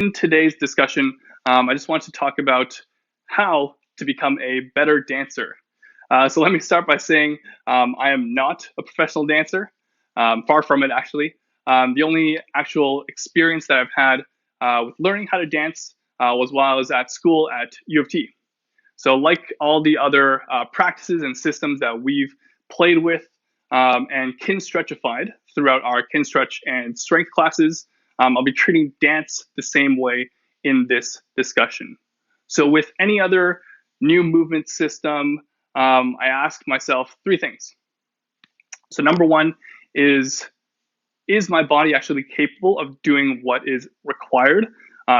In today's discussion, I just want to talk about how to become a better dancer. So let me start by saying I am not a professional dancer, far from it actually. The only actual experience that I've had with learning how to dance was while I was at school at U of T. So like all the other practices and systems that we've played with and kin stretchified throughout our kin stretch and strength classes, I'll be treating dance the same way in this discussion. So with any other new movement system, I ask myself three things. So number one is my body actually capable of doing what is required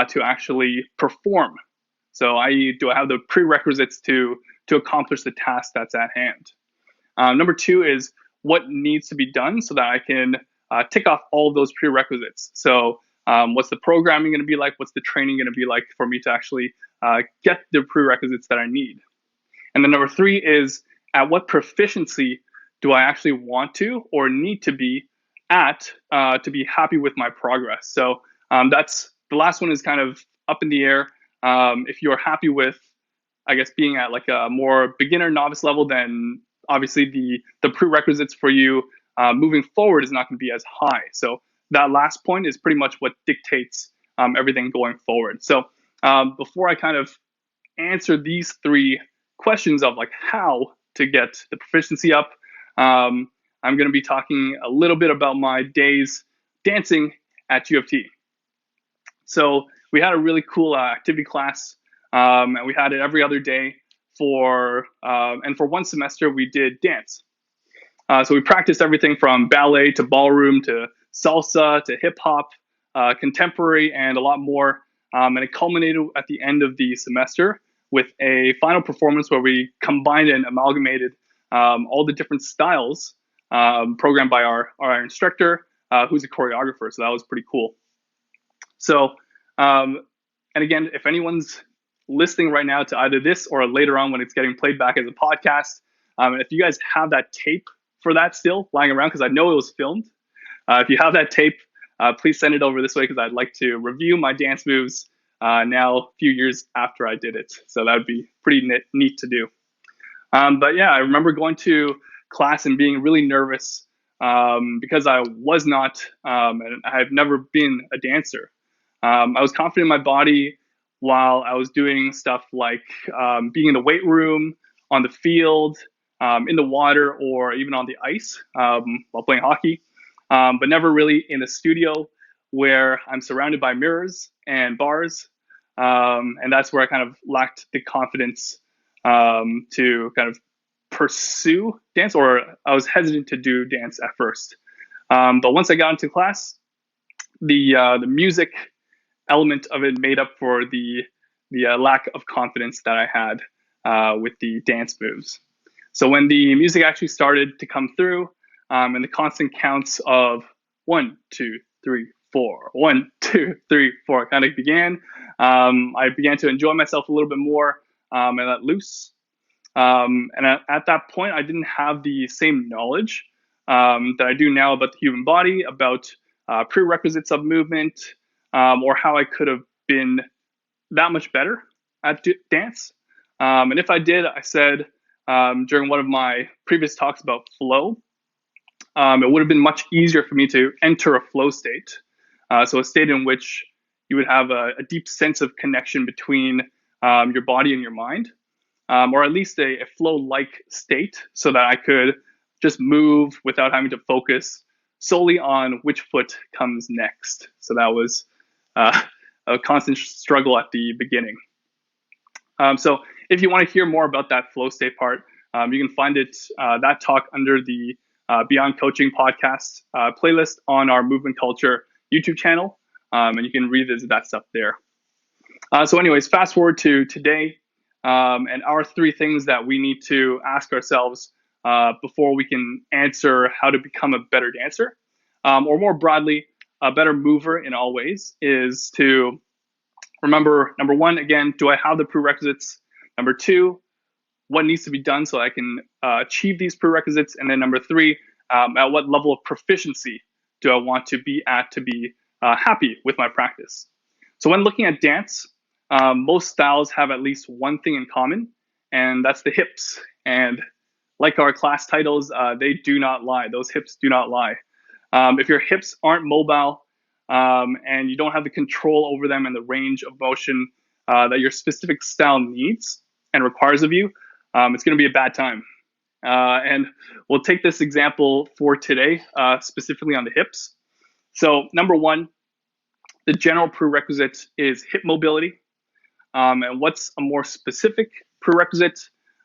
to actually perform? So do I have the prerequisites to accomplish the task that's at hand? Number two is what needs to be done so that I can tick off all of those prerequisites. So what's the programming going to be like? What's the training going to be like for me to actually get the prerequisites that I need? And then number three is at what proficiency do I actually want to or need to be at to be happy with my progress? So that's the last one is kind of up in the air. If you're happy with, I guess, being at like a more beginner novice level, then obviously the prerequisites for you moving forward is not going to be as high. So that last point is pretty much what dictates everything going forward. So before I kind of answer these three questions of like how to get the proficiency up, I'm going to be talking a little bit about my days dancing at U of T. So we had a really cool activity class, and we had it every other day and for one semester we did dance. So we practiced everything from ballet to ballroom to salsa to hip hop, contemporary, and a lot more. And it culminated at the end of the semester with a final performance where we combined and amalgamated all the different styles programmed by our instructor, who's a choreographer. So that was pretty cool. So, and again, if anyone's listening right now to either this or later on when it's getting played back as a podcast, if you guys have that tape for that still lying around, because I know it was filmed, if you have that tape, please send it over this way because I'd like to review my dance moves now a few years after I did it. So that would be pretty neat to do. But yeah, I remember going to class and being really nervous because I was not, and I've never been a dancer. I was confident in my body while I was doing stuff like being in the weight room, on the field, in the water, or even on the ice while playing hockey, but never really in a studio where I'm surrounded by mirrors and bars. And that's where I kind of lacked the confidence to kind of pursue dance, or I was hesitant to do dance at first. But once I got into class, the music element of it made up for the lack of confidence that I had with the dance moves. So when the music actually started to come through, and the constant counts of 1, 2, 3, 4, 1, 2, 3, 4 kind of began, I began to enjoy myself a little bit more and let loose. And at that point, I didn't have the same knowledge that I do now about the human body, about prerequisites of movement, or how I could have been that much better at dance. And if I did, I said during one of my previous talks about flow, it would have been much easier for me to enter a flow state. So a state in which you would have a deep sense of connection between your body and your mind, or at least a flow-like state so that I could just move without having to focus solely on which foot comes next. So that was a constant struggle at the beginning. So if you want to hear more about that flow state part, you can find that talk under the Beyond Coaching podcast playlist on our Movement Culture YouTube channel, and you can revisit that stuff there. So anyways, fast forward to today, and our three things that we need to ask ourselves before we can answer how to become a better dancer, or more broadly, a better mover in all ways, is to remember, number one, again, do I have the prerequisites? Number two, what needs to be done so I can achieve these prerequisites? And then number three, at what level of proficiency do I want to be at to be happy with my practice? So when looking at dance, most styles have at least one thing in common, and that's the hips. And like our class titles, they do not lie. Those hips do not lie. If your hips aren't mobile and you don't have the control over them and the range of motion that your specific style needs and requires of you, it's going to be a bad time. And we'll take this example for today, specifically on the hips. So number one, the general prerequisite is hip mobility. And what's a more specific prerequisite?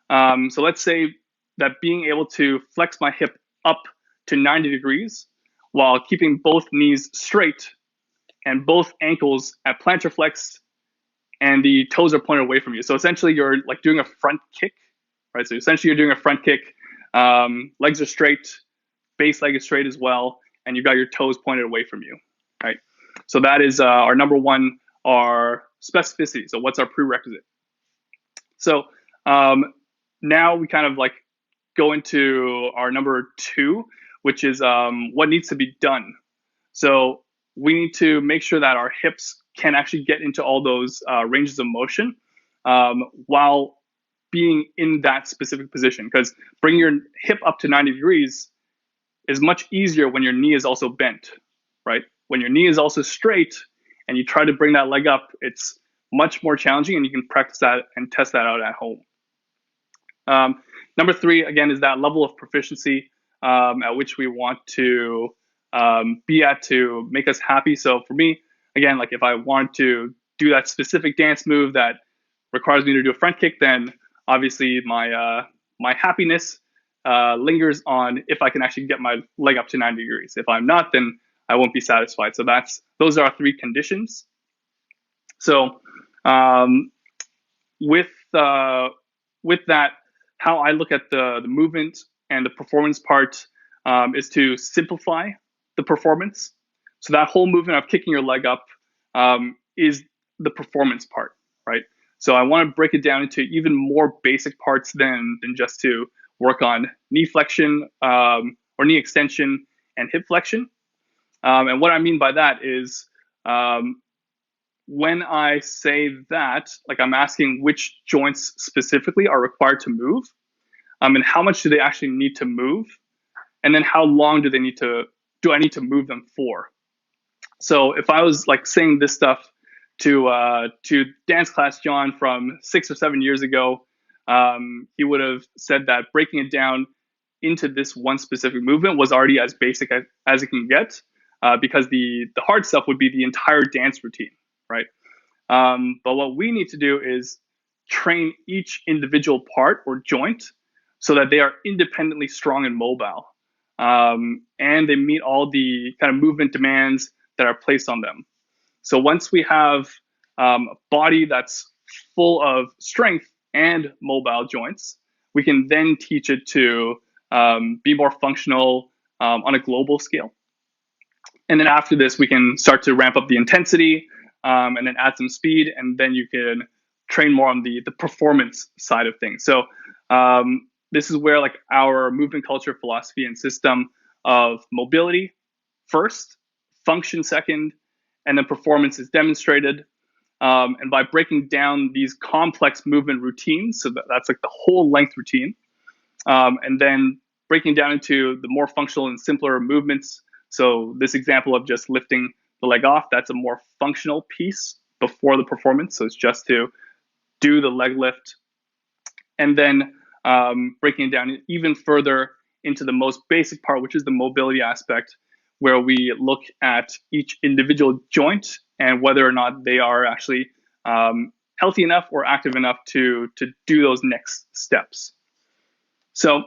So let's say that being able to flex my hip up to 90 degrees while keeping both knees straight and both ankles at plantar flex and the toes are pointed away from you. So essentially you're like doing a front kick, right? So essentially you're doing a front kick, legs are straight, base leg is straight as well, and you've got your toes pointed away from you, right? So that is our number one, our specificity. So what's our prerequisite? So now we kind of like go into our number two, which is what needs to be done. So we need to make sure that our hips can actually get into all those ranges of motion while being in that specific position. Because bringing your hip up to 90 degrees is much easier when your knee is also bent, right? When your knee is also straight and you try to bring that leg up, it's much more challenging, and you can practice that and test that out at home. Number three, again, is that level of proficiency at which we want to be at to make us happy. So for me, again, like if I want to do that specific dance move that requires me to do a front kick, then obviously my happiness lingers on if I can actually get my leg up to 90 degrees. If I'm not, then I won't be satisfied. So those are our three conditions. So with that, how I look at the movement and the performance part is to simplify the performance. So that whole movement of kicking your leg up is the performance part, right? So I want to break it down into even more basic parts than just to work on knee flexion or knee extension and hip flexion. And what I mean by that is when I say that, like I'm asking which joints specifically are required to move, and how much do they actually need to move, and then how long do I need to move them for? So if I was like saying this stuff to dance class John from 6 or 7 years ago, he would have said that breaking it down into this one specific movement was already as basic as it can get, because the hard stuff would be the entire dance routine, right? But what we need to do is train each individual part or joint so that they are independently strong and mobile, and they meet all the kind of movement demands that are placed on them. So once we have a body that's full of strength and mobile joints, we can then teach it to be more functional on a global scale. And then after this, we can start to ramp up the intensity and then add some speed, and then you can train more on the performance side of things. So this is where like our movement culture philosophy and system of mobility first, function second, and then performance is demonstrated. And by breaking down these complex movement routines, so that's like the whole length routine, and then breaking down into the more functional and simpler movements. So this example of just lifting the leg off, that's a more functional piece before the performance. So it's just to do the leg lift. And then breaking it down even further into the most basic part, which is the mobility aspect, where we look at each individual joint and whether or not they are actually healthy enough or active enough to do those next steps. So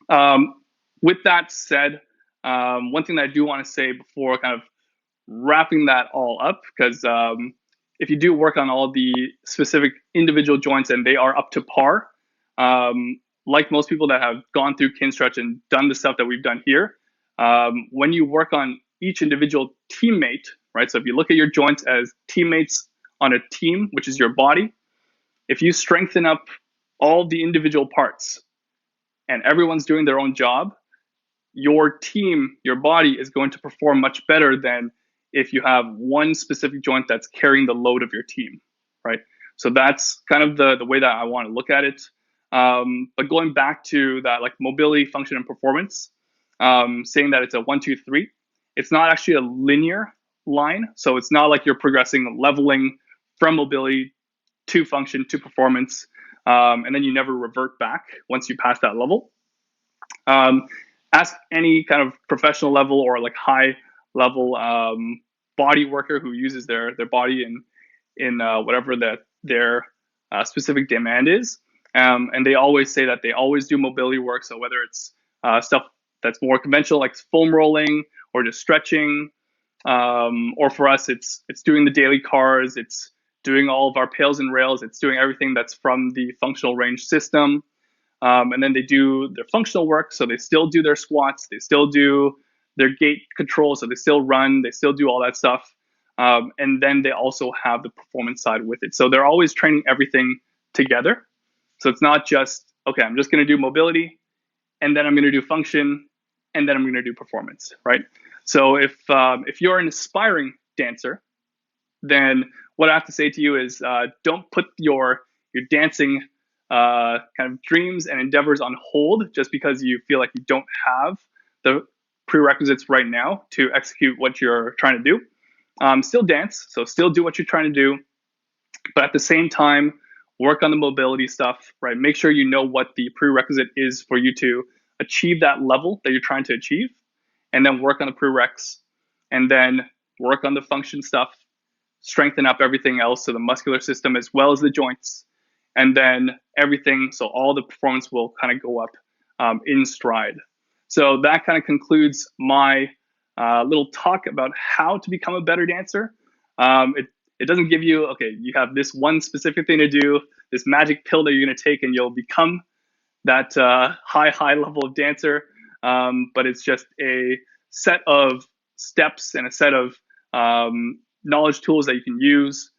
with that said, one thing that I do want to say before kind of wrapping that all up, because if you do work on all the specific individual joints and they are up to par, like most people that have gone through Kinstretch and done the stuff that we've done here, when you work on each individual teammate, right? So if you look at your joints as teammates on a team, which is your body, if you strengthen up all the individual parts and everyone's doing their own job, your team, your body is going to perform much better than if you have one specific joint that's carrying the load of your team, right? So that's kind of the way that I want to look at it. But going back to that, like mobility, function, and performance, saying that it's a 1, 2, 3, it's not actually a linear line. So it's not like you're progressing, leveling from mobility to function to performance, and then you never revert back once you pass that level. Ask any kind of professional level or like high level body worker who uses their body in whatever their specific demand is. And they always say that they always do mobility work. So whether it's stuff that's more conventional, like foam rolling or just stretching, or for us, it's doing the daily cars, it's doing all of our pails and rails, it's doing everything that's from the functional range system. And then they do their functional work. So they still do their squats, they still do their gait control. So they still run, they still do all that stuff. And then they also have the performance side with it. So they're always training everything together. So it's not just, okay, I'm just going to do mobility, and then I'm going to do function, and then I'm going to do performance, right? So if you're an aspiring dancer, then what I have to say to you is don't put your dancing kind of dreams and endeavors on hold just because you feel like you don't have the prerequisites right now to execute what you're trying to do. Still dance, so still do what you're trying to do, but at the same time, work on the mobility stuff, right? Make sure you know what the prerequisite is for you to achieve that level that you're trying to achieve, and then work on the prereqs, and then work on the function stuff, strengthen up everything else, so the muscular system as well as the joints, and then everything, so all the performance will kind of go up in stride. So that kind of concludes my little talk about how to become a better dancer. It doesn't give you, okay, you have this one specific thing to do, this magic pill that you're going to take, and you'll become that high level of dancer. But it's just a set of steps and a set of knowledge tools that you can use,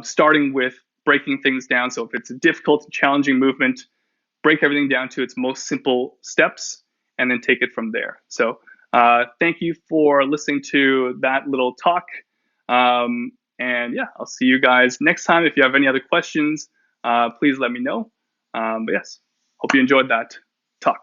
starting with breaking things down. So if it's a difficult, challenging movement, break everything down to its most simple steps, and then take it from there. So thank you for listening to that little talk. And yeah, I'll see you guys next time. If you have any other questions, please let me know. But yes, hope you enjoyed that talk.